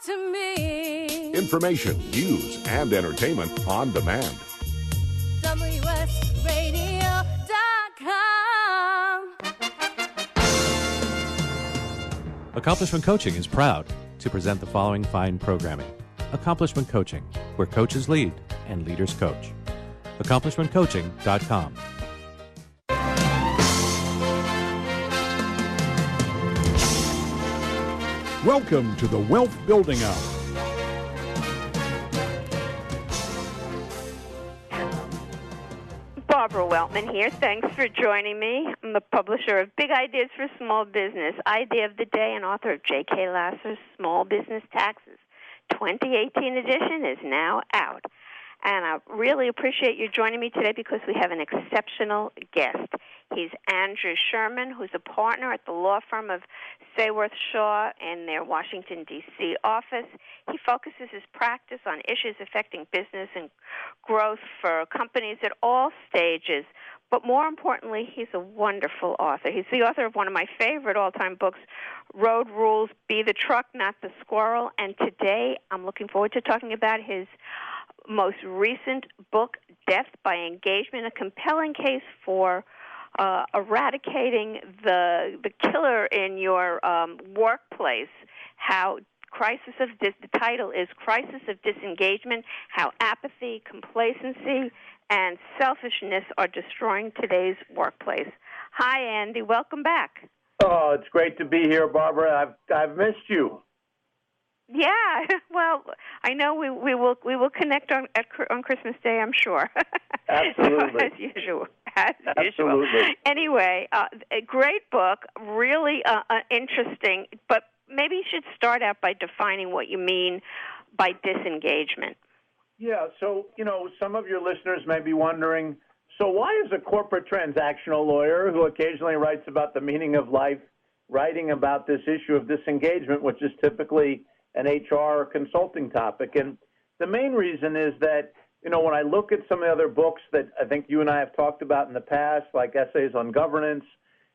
to me. Information, news, and entertainment on demand. WSRadio.com. Accomplishment Coaching is proud to present the following fine programming. Accomplishment Coaching, where coaches lead and leaders coach. AccomplishmentCoaching.com. Welcome to the Wealth Building Hour. Barbara Weltman here. Thanks for joining me. I'm the publisher of Big Ideas for Small Business, Idea of the Day, and author of J.K. Lasser's Small Business Taxes. 2018 edition is now out. And I really appreciate you joining me today because we have an exceptional guest. He's Andrew Sherman, who's a partner at the law firm of Sayworth Shaw in their Washington, D.C. office. He focuses his practice on issues affecting business and growth for companies at all stages. But more importantly, he's a wonderful author. He's the author of one of my favorite all-time books, Road Rules, Be the Truck, Not the Squirrel. And today I'm looking forward to talking about his most recent book, Death by Engagement, a compelling case for eradicating the killer in your workplace. How the title is Crisis of Disengagement, how apathy, complacency, and selfishness are destroying today's workplace. Hi, Andy. Welcome back. Oh, it's great to be here, Barbara. I've missed you. Yeah, well, I know we will connect on Christmas Day, I'm sure. Absolutely. As usual. Absolutely. Anyway, a great book, really interesting, but maybe you should start out by defining what you mean by disengagement. Yeah, so, some of your listeners may be wondering, so why is a corporate transactional lawyer who occasionally writes about the meaning of life writing about this issue of disengagement, which is typically an HR consulting topic? And the main reason is that, when I look at some of the other books that I think you and I have talked about in the past, like essays on governance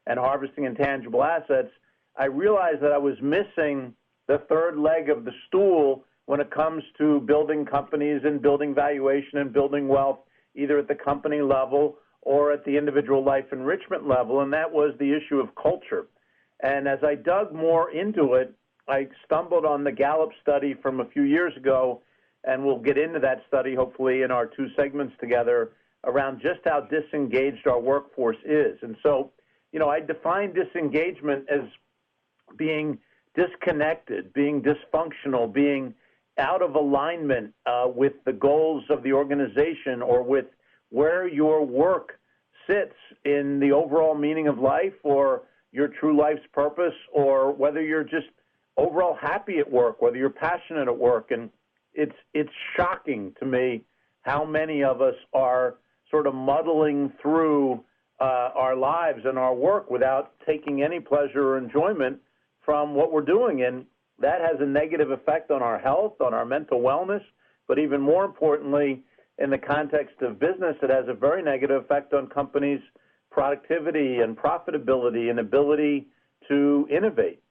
and harvesting intangible assets, I realized that I was missing the third leg of the stool when it comes to building companies and building valuation and building wealth, either at the company level or at the individual life enrichment level, and that was the issue of culture. And as I dug more into it, I stumbled on the Gallup study from a few years ago, and we'll get into that study hopefully in our two segments together around just how disengaged our workforce is. And so, I define disengagement as being disconnected, being dysfunctional, being out of alignment with the goals of the organization or with where your work sits in the overall meaning of life or your true life's purpose, or whether you're just overall happy at work, whether you're passionate at work. And it's shocking to me how many of us are sort of muddling through our lives and our work without taking any pleasure or enjoyment from what we're doing. And that has a negative effect on our health, on our mental wellness, but even more importantly, in the context of business, it has a very negative effect on companies' productivity and profitability and ability to innovate.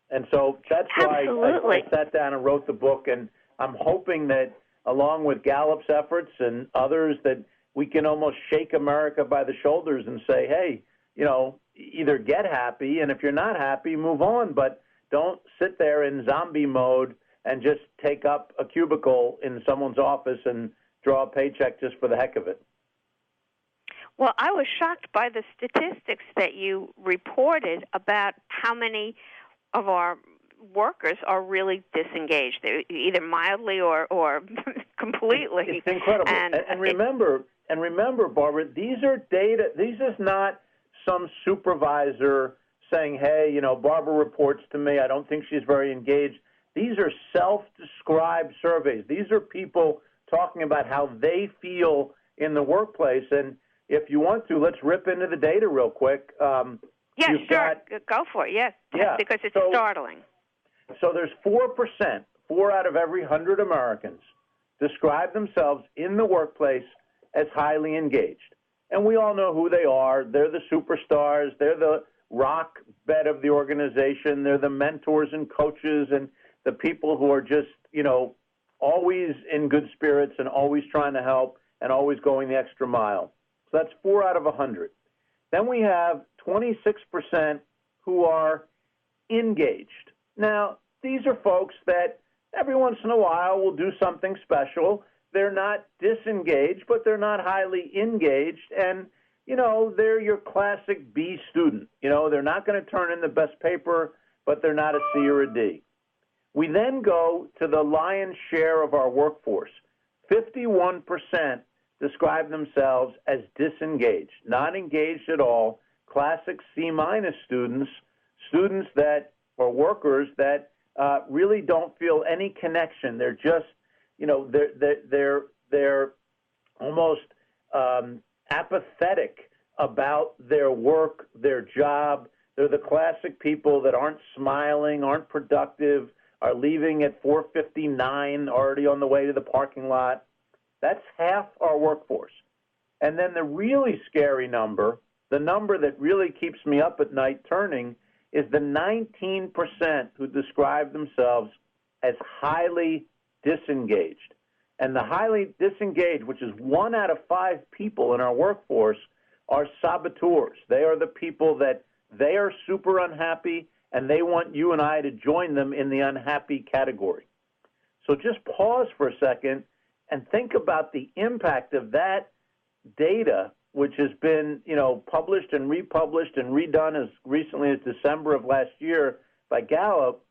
And so that's why I sat down and wrote the book, and I'm hoping that along with Gallup's efforts and others that we can almost shake America by the shoulders and say, hey, either get happy, and if you're not happy, move on, but don't sit there in zombie mode and just take up a cubicle in someone's office and draw a paycheck just for the heck of it. Well, I was shocked by the statistics that you reported about how many of our workers are really disengaged. They're either mildly or completely. It's incredible. And remember, Barbara, these are data. These is not some supervisor saying, hey, Barbara reports to me, I don't think she's very engaged. These are self-described surveys. These are people talking about how they feel in the workplace. And if you want to, let's rip into the data real quick. Yeah, sure. Go for it, yes. Yeah. Because it's startling. So there's 4%, 4 out of every 100 Americans describe themselves in the workplace as highly engaged. And we all know who they are. They're the superstars. They're the rock bed of the organization. They're the mentors and coaches, and the people who are just, always in good spirits and always trying to help and always going the extra mile. So that's 4 out of 100. Then we have 26% who are engaged. Now, these are folks that every once in a while will do something special. They're not disengaged, but they're not highly engaged. And, they're your classic B student. They're not going to turn in the best paper, but they're not a C or a D. We then go to the lion's share of our workforce. 51% describe themselves as disengaged, not engaged at all, classic C- students, that are workers that really don't feel any connection. They're just, they're almost apathetic about their work, their job. They're the classic people that aren't smiling, aren't productive, are leaving at 4:59, already on the way to the parking lot. That's half our workforce. And then the really scary number, the number that really keeps me up at night turning, is the 19% who describe themselves as highly disengaged. And the highly disengaged, which is 1 out of 5 people in our workforce, are saboteurs. They are the people that they are super unhappy, and they want you and I to join them in the unhappy category. So just pause for a second and think about the impact of that data, which has been, published and republished and redone as recently as December of last year by Gallup,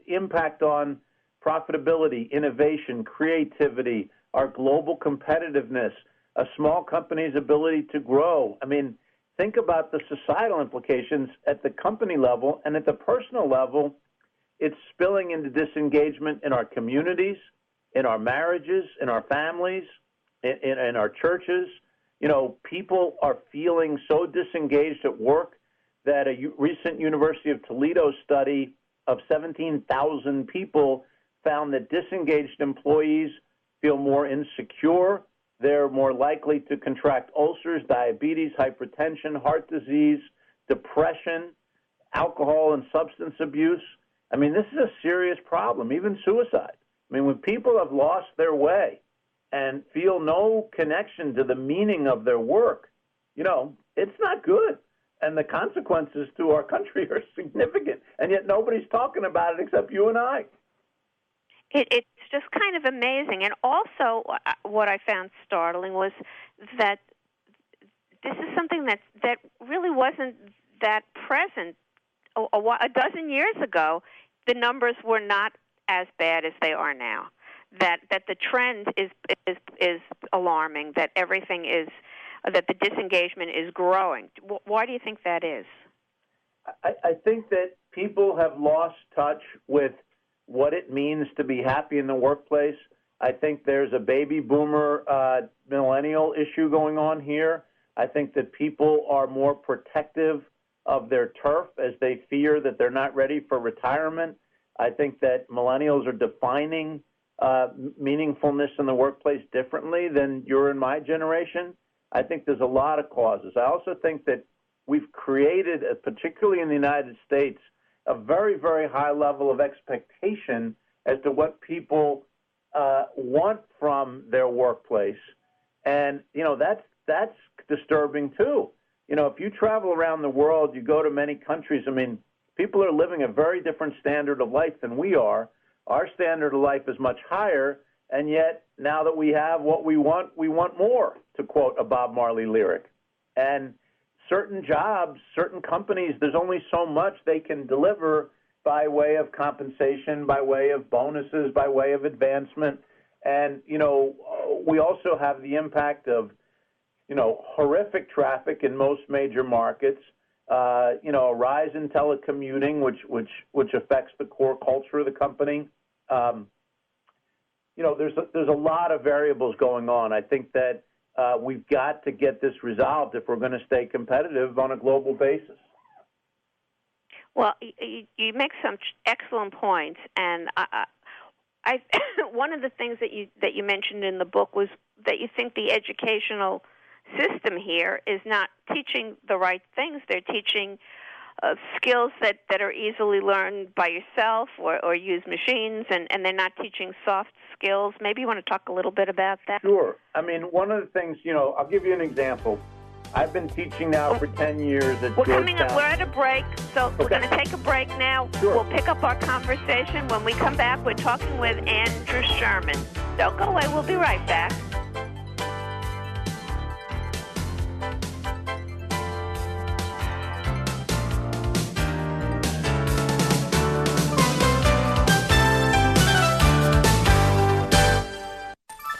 impact on profitability, innovation, creativity, our global competitiveness, a small company's ability to grow. I mean, think about the societal implications at the company level, and at the personal level, it's spilling into disengagement in our communities, in our marriages, in our families, in our churches. People are feeling so disengaged at work that a recent University of Toledo study of 17,000 people found that disengaged employees feel more insecure. They're more likely to contract ulcers, diabetes, hypertension, heart disease, depression, alcohol and substance abuse. I mean, this is a serious problem, even suicide. I mean, when people have lost their way and feel no connection to the meaning of their work, it's not good. And the consequences to our country are significant. And yet nobody's talking about it except you and I. It's just kind of amazing. And also what I found startling was that this is something that really wasn't that present a dozen years ago. The numbers were not as bad as they are now. That the trend is alarming, that everything is, that the disengagement is growing. Why do you think that is? I think that people have lost touch with what it means to be happy in the workplace. I think there's a baby boomer millennial issue going on here. I think that people are more protective of their turf as they fear that they're not ready for retirement. I think that millennials are defining meaningfulness in the workplace differently than your and my generation. I think there's a lot of causes. I also think that we've created, particularly in the United States, a very, very high level of expectation as to what people want from their workplace. And, that's disturbing too. If you travel around the world, you go to many countries, people are living a very different standard of life than we are. Our standard of life is much higher, and yet now that we have what we want more, to quote a Bob Marley lyric. And certain jobs, certain companies, there's only so much they can deliver by way of compensation, by way of bonuses, by way of advancement. And, we also have the impact of, horrific traffic in most major markets, a rise in telecommuting, which affects the core culture of the company. There's a lot of variables going on. I think that we've got to get this resolved if we're going to stay competitive on a global basis. Well, you make some excellent points, and I one of the things that you mentioned in the book was that you think the educational system here is not teaching the right things. They're teaching skills that are easily learned by yourself or use machines, and they're not teaching soft skills. Maybe you want to talk a little bit about that? Sure. I mean, one of the things, I'll give you an example. I've been teaching now for 10 years at We're Georgetown. coming up. We're at a break, so we're going to take a break now. Sure. We'll pick up our conversation. When we come back, we're talking with Andrew Sherman. Don't go away. We'll be right back.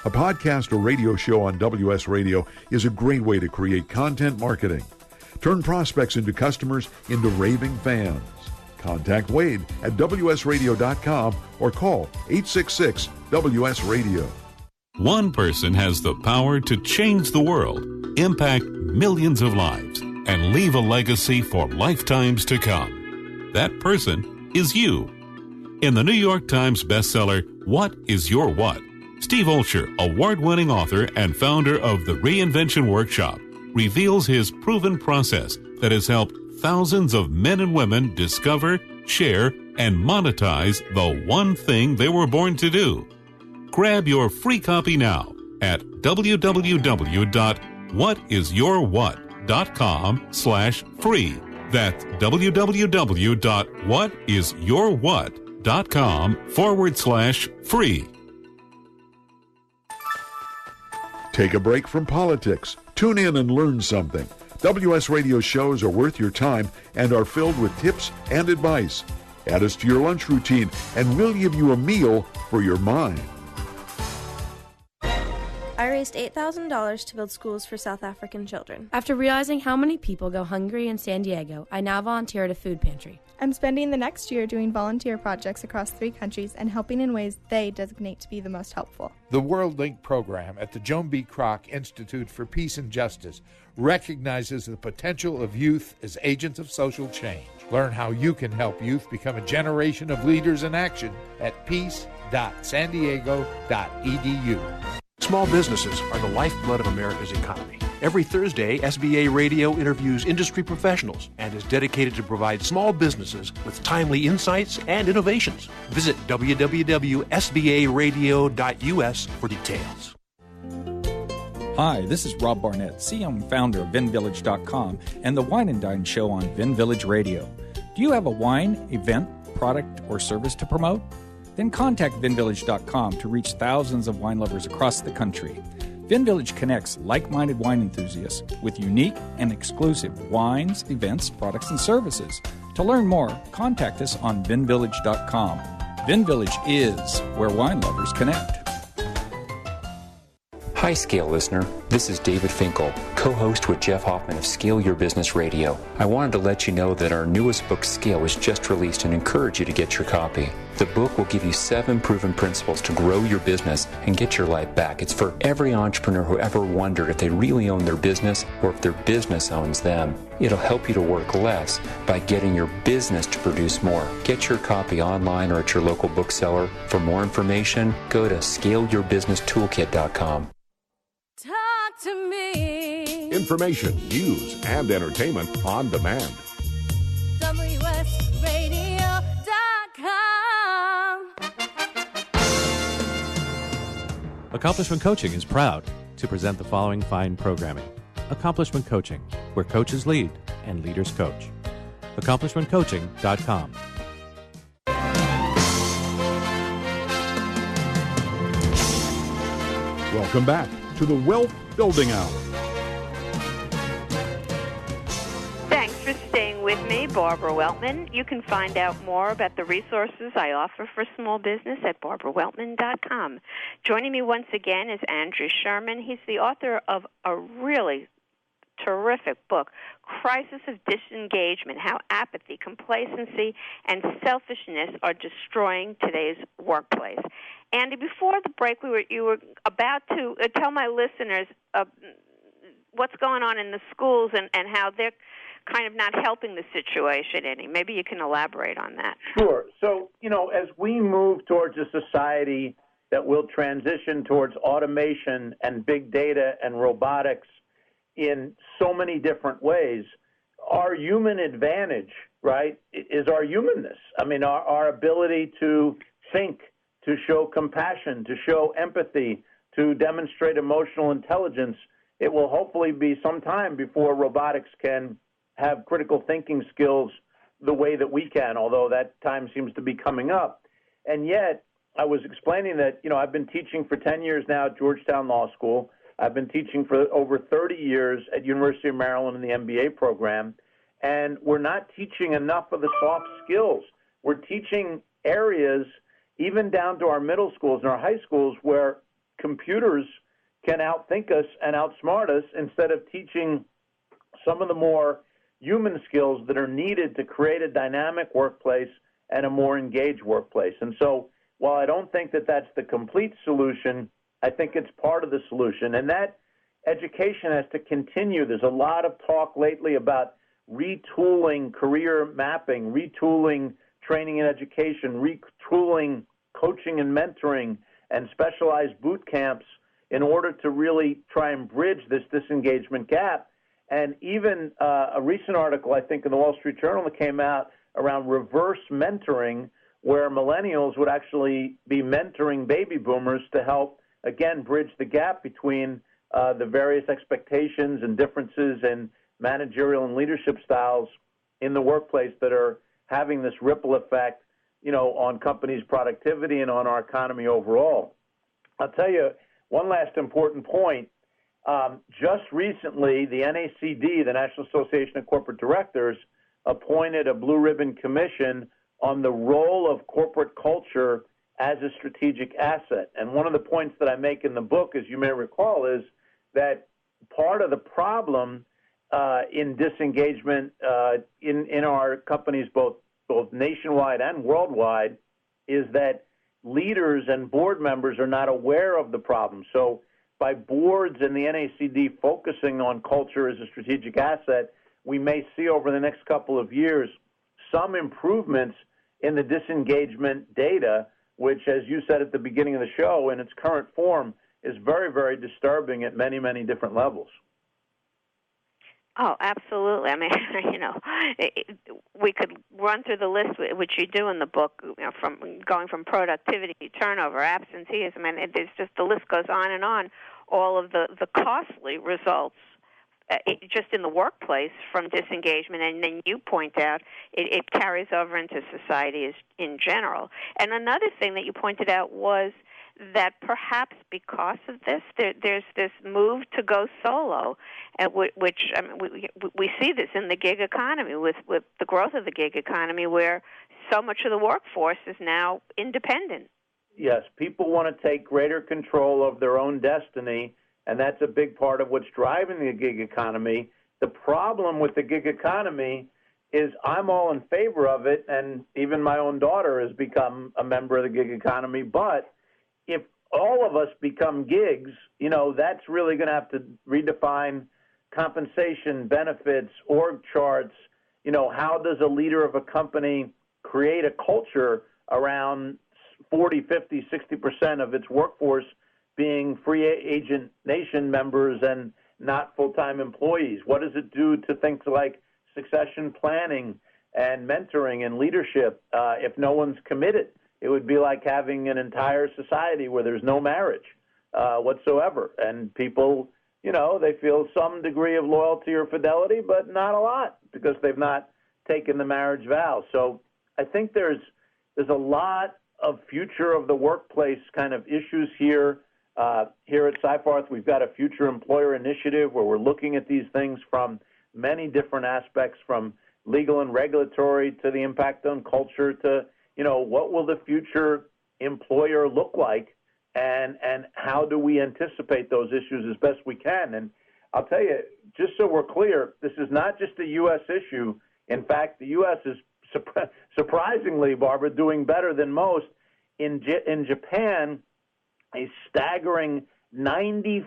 A podcast or radio show on WS Radio is a great way to create content marketing. Turn prospects into customers into raving fans. Contact Wade at WSRadio.com or call 866-WS-RADIO. One person has the power to change the world, impact millions of lives, and leave a legacy for lifetimes to come. That person is you. In the New York Times bestseller, What is Your What? Steve Olsher, award-winning author and founder of the Reinvention Workshop, reveals his proven process that has helped thousands of men and women discover, share, and monetize the one thing they were born to do. Grab your free copy now at www.whatisyourwhat.com/free. That's www.whatisyourwhat.com/free. Take a break from politics. Tune in and learn something. WS Radio shows are worth your time and are filled with tips and advice. Add us to your lunch routine, and we'll give you a meal for your mind. I raised $8,000 to build schools for South African children. After realizing how many people go hungry in San Diego, I now volunteer at a food pantry. I'm spending the next year doing volunteer projects across 3 countries and helping in ways they designate to be the most helpful. The World Link program at the Joan B. Kroc Institute for Peace and Justice recognizes the potential of youth as agents of social change. Learn how you can help youth become a generation of leaders in action at peace.sandiego.edu. Small businesses are the lifeblood of America's economy. Every Thursday, SBA Radio interviews industry professionals and is dedicated to provide small businesses with timely insights and innovations. Visit www.sbaradio.us for details. Hi, this is Rob Barnett, CEO and founder of VinVillage.com and the Wine and Dine Show on Vin Village Radio. Do you have a wine, event, product, or service to promote? Then contact VinVillage.com to reach thousands of wine lovers across the country. VinVillage connects like-minded wine enthusiasts with unique and exclusive wines, events, products, and services. To learn more, contact us on VinVillage.com. VinVillage is where wine lovers connect. Hi, Scale listener. This is David Finkel, co-host with Jeff Hoffman of Scale Your Business Radio. I wanted to let you know that our newest book, Scale, was just released and encourage you to get your copy. The book will give you 7 proven principles to grow your business and get your life back. It's for every entrepreneur who ever wondered if they really own their business or if their business owns them. It'll help you to work less by getting your business to produce more. Get your copy online or at your local bookseller. For more information, go to scaleyourbusinesstoolkit.com. Talk to me. Information, news, and entertainment on demand. WSRadio.com. Accomplishment Coaching is proud to present the following fine programming. Accomplishment Coaching, where coaches lead and leaders coach. AccomplishmentCoaching.com. Welcome back to the Wealth Building Hour. Thanks for staying with me, Barbara Weltman. You can find out more about the resources I offer for small business at barbaraweltman.com. Joining me once again is Andrew Sherman. He's the author of a really terrific book, Crisis of Disengagement, How Apathy, Complacency, and Selfishness Are Destroying Today's Workplace. Andy, before the break, you were about to tell my listeners what's going on in the schools and how they're kind of not helping the situation any. Maybe you can elaborate on that. Sure. So, as we move towards a society that will transition towards automation and big data and robotics in so many different ways, our human advantage right, is our humanness. I mean, our ability to think, to show compassion, to show empathy, to demonstrate emotional intelligence. It will hopefully be some time before robotics can have critical thinking skills the way that we can, although that time seems to be coming up. And yet, I was explaining that, I've been teaching for 10 years now at Georgetown Law School. I've been teaching for over 30 years at University of Maryland in the MBA program, and we're not teaching enough of the soft skills. We're teaching areas, even down to our middle schools and our high schools, where computers can outthink us and outsmart us instead of teaching some of the more human skills that are needed to create a dynamic workplace and a more engaged workplace. And so while I don't think that that's the complete solution, I think it's part of the solution. And that education has to continue. There's a lot of talk lately about retooling career mapping, retooling training and education, retooling coaching and mentoring, and specialized boot camps in order to really try and bridge this disengagement gap. And even a recent article, I think, in the Wall Street Journal that came out around reverse mentoring, where millennials would actually be mentoring baby boomers to help, again, bridge the gap between the various expectations and differences in managerial and leadership styles in the workplace that are having this ripple effect, on companies' productivity and on our economy overall. I'll tell you one last important point. Just recently, the NACD, the National Association of Corporate Directors, appointed a blue ribbon commission on the role of corporate culture as a strategic asset. And one of the points that I make in the book, as you may recall, is that part of the problem in disengagement in our companies, both nationwide and worldwide, is that leaders and board members are not aware of the problem. So by boards and the NACD focusing on culture as a strategic asset, we may see over the next couple of years some improvements in the disengagement data, which, as you said at the beginning of the show, in its current form, is very, very disturbing at many, many different levels. Oh, absolutely. I mean, we could run through the list, which you do in the book, from going from productivity, turnover, absenteeism, and there's just the list goes on, all of the costly results just in the workplace from disengagement. And then you point out it carries over into society in general. And another thing that you pointed out was that perhaps because of this, there's this move to go solo, which we see this in the gig economy with the growth of the gig economy, where so much of the workforce is now independent. Yes, people want to take greater control of their own destiny, and that's a big part of what's driving the gig economy. The problem with the gig economy is I'm all in favor of it, and even my own daughter has become a member of the gig economy, but if all of us become gigs, that's really going to have to redefine compensation, benefits, org charts. How does a leader of a company create a culture around 40, 50, 60% of its workforce being free agent nation members and not full-time employees? What does it do to things like succession planning and mentoring and leadership if no one's committed? It would be like having an entire society where there's no marriage whatsoever. And people, they feel some degree of loyalty or fidelity, but not a lot because they've not taken the marriage vow. So I think there's a lot of future of the workplace kind of issues here. Here at Cyfarth, we've got a future employer initiative where we're looking at these things from many different aspects, from legal and regulatory to the impact on culture to what will the future employer look like, and how do we anticipate those issues as best we can? And I'll tell you, just so we're clear, this is not just a U.S. issue. In fact, the U.S. is surprisingly, Barbara, doing better than most. In Japan, a staggering 94%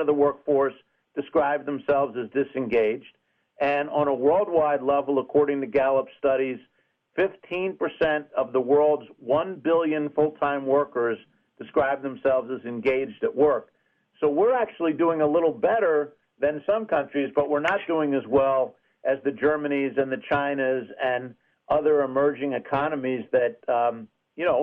of the workforce describe themselves as disengaged. And on a worldwide level, according to Gallup studies, 15% of the world's 1 billion full-time workers describe themselves as engaged at work. So we're actually doing a little better than some countries, but we're not doing as well as the Germanys and the Chinas and other emerging economies that,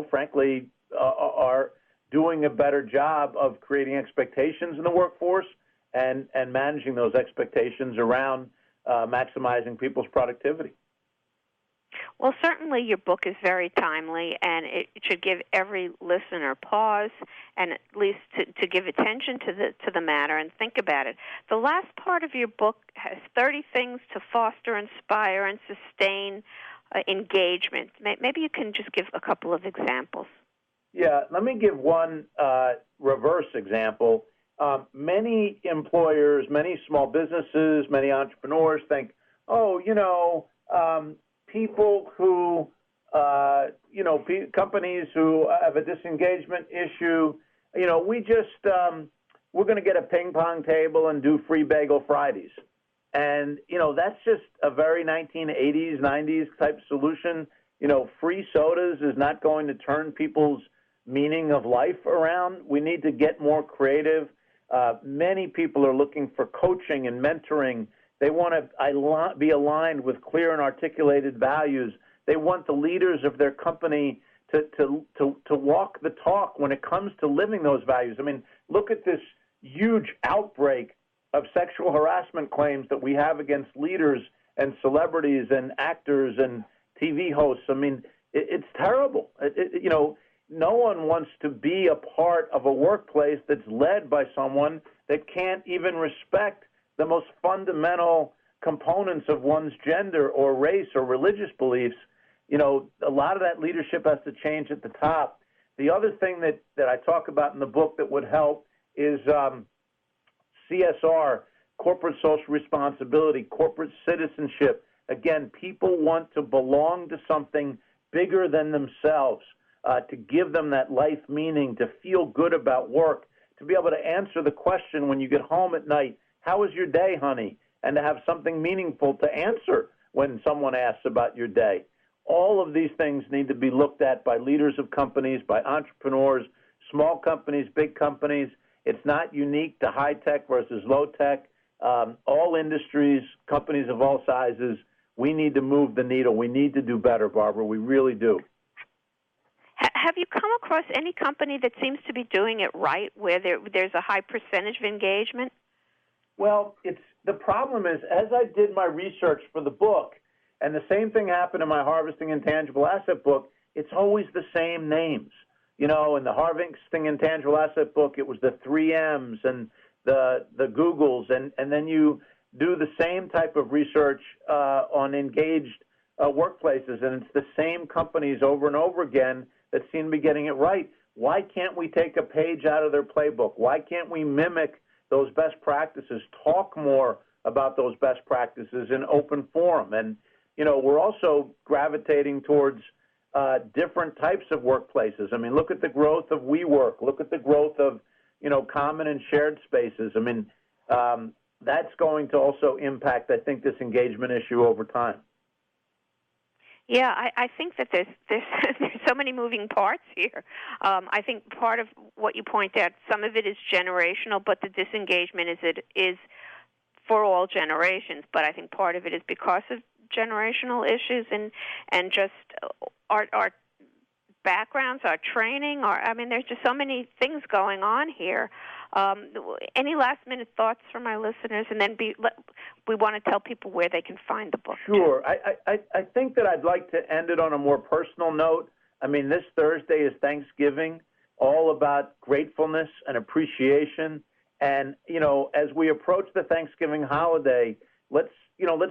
frankly, are doing a better job of creating expectations in the workforce and managing those expectations around maximizing people's productivity. Well, certainly your book is very timely, and it should give every listener pause and at least to give attention to the matter and think about it. The last part of your book has 30 things to foster, inspire, and sustain engagement. Maybe you can just give a couple of examples. Yeah, let me give one reverse example. Many employers, many small businesses, many entrepreneurs think, people who, companies who have a disengagement issue, we're going to get a ping pong table and do free bagel Fridays. And, that's just a very 1980s, 90s type solution. Free sodas is not going to turn people's meaning of life around. We need to get more creative. Many people are looking for coaching and mentoring. They want to be aligned with clear and articulated values. They want the leaders of their company to walk the talk when it comes to living those values. I mean, look at this huge outbreak of sexual harassment claims that we have against leaders and celebrities and actors and TV hosts. I mean, it's terrible. No one wants to be a part of a workplace that's led by someone that can't even respect the most fundamental components of one's gender or race or religious beliefs. A lot of that leadership has to change at the top. The other thing that I talk about in the book that would help is CSR, corporate social responsibility, corporate citizenship. Again, people want to belong to something bigger than themselves, to give them that life meaning, to feel good about work, to be able to answer the question when you get home at night, how was your day, honey? And to have something meaningful to answer when someone asks about your day. All of these things need to be looked at by leaders of companies, by entrepreneurs, small companies, big companies. It's not unique to high tech versus low tech. All industries, companies of all sizes, we need to move the needle. We need to do better, Barbara. We really do. Have you come across any company that seems to be doing it right, where there's a high percentage of engagement? Well, the problem is, as I did my research for the book, and the same thing happened in my Harvesting Intangible Asset book, it's always the same names. In the Harvesting Intangible Asset book, it was the 3Ms and the Googles, and then you do the same type of research on engaged workplaces, and it's the same companies over and over again that seem to be getting it right. Why can't we take a page out of their playbook? Why can't we mimic those best practices, talk more about those best practices in open forum? And, we're also gravitating towards different types of workplaces. I mean, look at the growth of WeWork. Look at the growth of, common and shared spaces. I mean, that's going to also impact, I think, this engagement issue over time. Yeah, I think that there's so many moving parts here. I think part of what you point out, some of it is generational, but the disengagement is for all generations. But I think part of it is because of generational issues and just our backgrounds, our training. There's just so many things going on here. Any last-minute thoughts from our listeners? And then we want to tell people where they can find the book. Sure. I think that I'd like to end it on a more personal note. I mean, this Thursday is Thanksgiving, all about gratefulness and appreciation. And, as we approach the Thanksgiving holiday, let's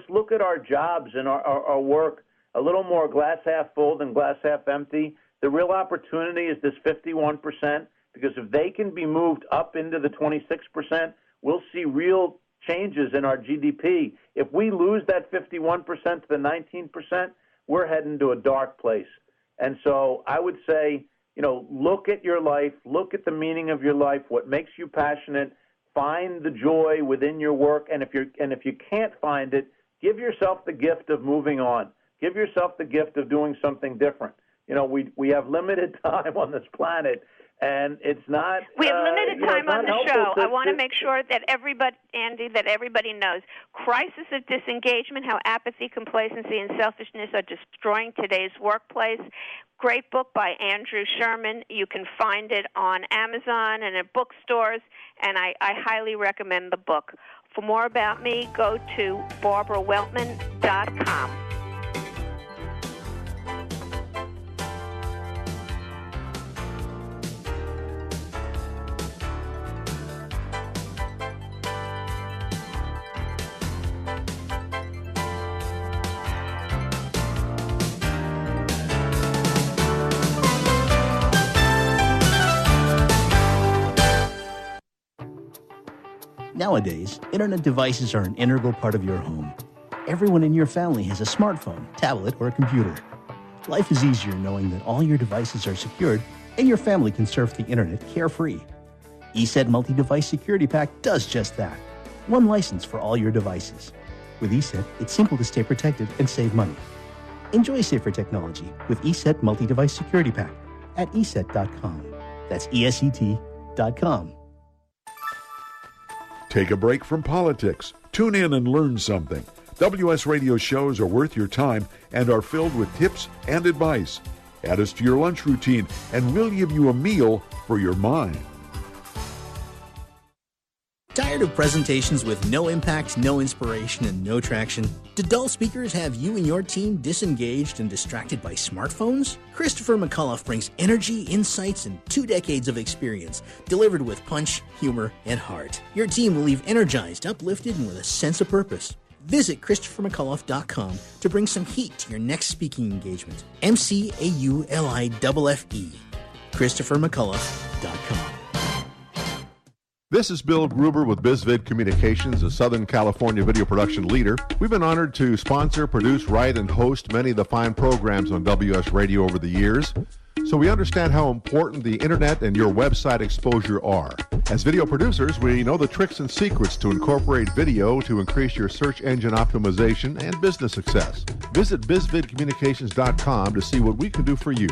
look at our jobs and our work a little more glass half full than glass half empty. The real opportunity is this 51%. Because if they can be moved up into the 26%, we'll see real changes in our GDP. If we lose that 51% to the 19%, we're heading to a dark place. And so I would say, look at your life, look at the meaning of your life, what makes you passionate, find the joy within your work, and if you can't find it, give yourself the gift of moving on. Give yourself the gift of doing something different. We have limited time on this planet. And it's not. We have limited time on the show. I want to make sure that everybody, Andy, that everybody knows. Crisis of disengagement, how apathy, complacency, and selfishness are destroying today's workplace. Great book by Andrew Sherman. You can find it on Amazon and at bookstores, and I highly recommend the book. For more about me, go to BarbaraWeltman.com. Nowadays, internet devices are an integral part of your home. Everyone in your family has a smartphone, tablet, or a computer. Life is easier knowing that all your devices are secured and your family can surf the internet carefree. ESET Multi-Device Security Pack does just that. One license for all your devices. With ESET, it's simple to stay protected and save money. Enjoy safer technology with ESET Multi-Device Security Pack at ESET.com. That's ESET.com. Take a break from politics. Tune in and learn something. WS Radio shows are worth your time and are filled with tips and advice. Add us to your lunch routine, and we'll give you a meal for your mind. Tired of presentations with no impact, no inspiration, and no traction? Do dull speakers have you and your team disengaged and distracted by smartphones? Christopher McAuliffe brings energy, insights, and 2 decades of experience, delivered with punch, humor, and heart. Your team will leave energized, uplifted, and with a sense of purpose. Visit ChristopherMcAuliffe.com to bring some heat to your next speaking engagement. McAuliffe. ChristopherMcAuliffe.com. This is Bill Gruber with BizVid Communications, a Southern California video production leader. We've been honored to sponsor, produce, write, and host many of the fine programs on WS Radio over the years. So we understand how important the internet and your website exposure are. As video producers, we know the tricks and secrets to incorporate video to increase your search engine optimization and business success. Visit BizVidCommunications.com to see what we can do for you.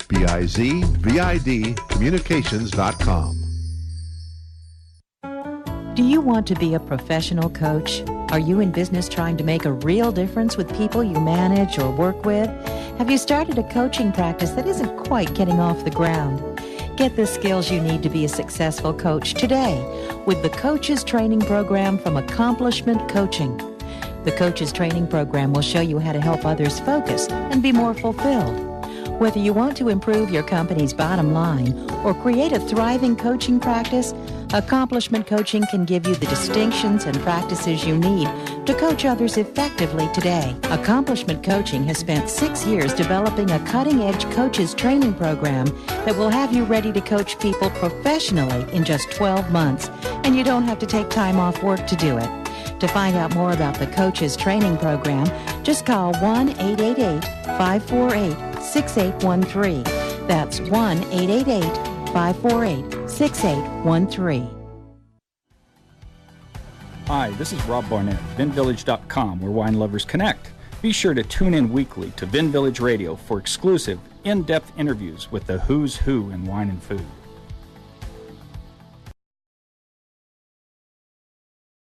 BIZVID Communications.com. Do you want to be a professional coach? Are you in business trying to make a real difference with people you manage or work with? Have you started a coaching practice that isn't quite getting off the ground? Get the skills you need to be a successful coach today with the Coaches Training Program from Accomplishment Coaching. The Coaches Training Program will show you how to help others focus and be more fulfilled. Whether you want to improve your company's bottom line or create a thriving coaching practice, Accomplishment Coaching can give you the distinctions and practices you need to coach others effectively today. Accomplishment Coaching has spent 6 years developing a cutting-edge coaches training program that will have you ready to coach people professionally in just 12 months, and you don't have to take time off work to do it. To find out more about the Coaches Training Program, just call 1-888-548-6813. That's 1-888-548-6813. Hi, this is Rob Barnett, VinVillage.com, where wine lovers connect. Be sure to tune in weekly to Vin Village Radio for exclusive, in-depth interviews with the who's who in wine and food.